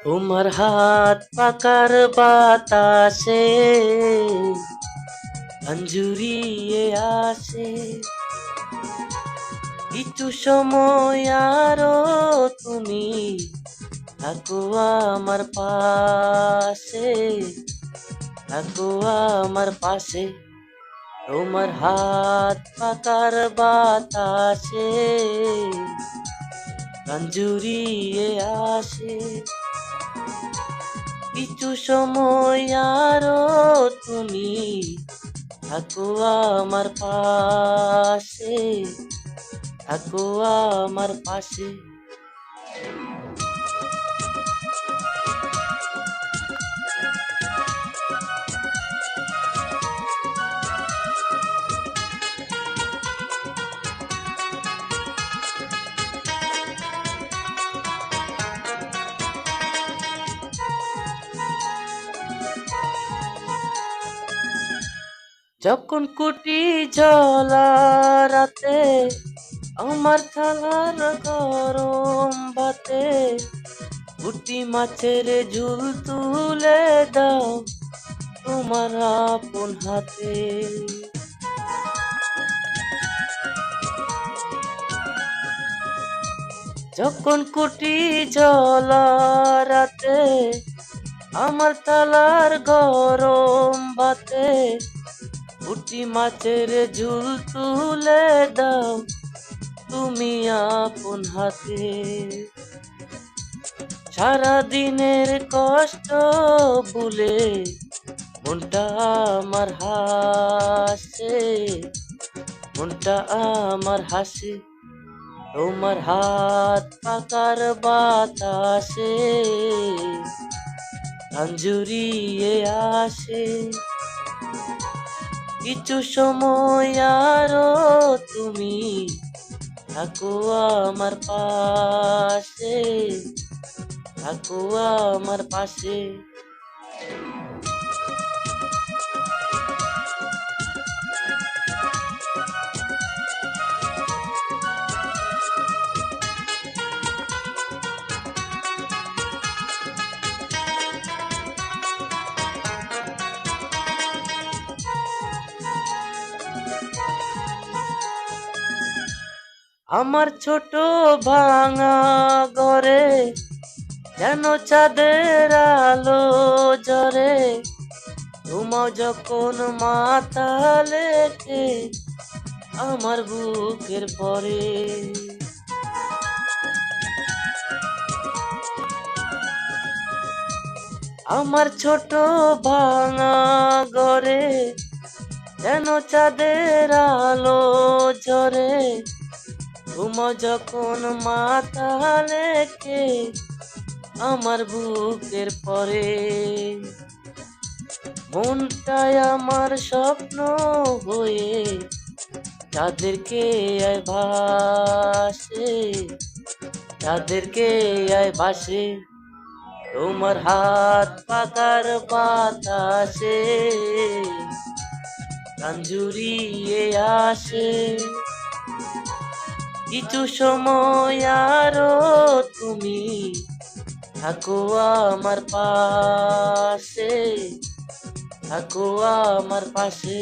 তোমার হাত পাকার বাতাসে আঞ্জুরিয়ে আসে, কিছু সময় আরো তুমি থাকো আমার পাশে, থাকো আমার পাশে। তোমার হাত পাকার বাতাসে আঞ্জুরিয়ে আসে, কিছু সময় আরো তুমি থাকো আমার পাশে, থাকো আমার পাশে। যখন কুটি জ্বলা রাতে আমার থালার গরম ভাতে পুঁটি মাছের ঝুল তুলে দাও তোমার আপন হাতে। যখন কুটি জ্বলা রাতে আমার থালার গরম ভাতে পুঁটি মাছের ঝুল তুলে দাও তুমি আপন হাতে। সারা দিনের কষ্ট ভুলে মনটা আমার হাসে, মনটা আমার হাসে। তোমার হাত পাকার বাতাসে আঞ্জুরিয়ে আসে, কিছু সময় আরো তুমি থাকো আমার পাশে, থাকো আমার পাশে। আমার ছোট ভাঙা ঘরে যেন চাঁদের আলো জ্বরে, ঘুমাও যখন মাথা লেকে আমার বুকের পরে। আমার ছোট ভাঙা ঘরে যেন চাঁদের আলো জ্বরে, ঘুমাও যখন মাথা লেকে আমার বুকের পরে। মনটাই আমার স্বপ্ন হয়ে যাদেরকে আয় ভাসে, যাদেরকে আয় ভাসে। তোমার হাত পাকার বাতাসে গান জুড়িয়ে আসে, কিছু সময় আরো তুমি থাকো আমার পাশে, থাকো আমার পাশে।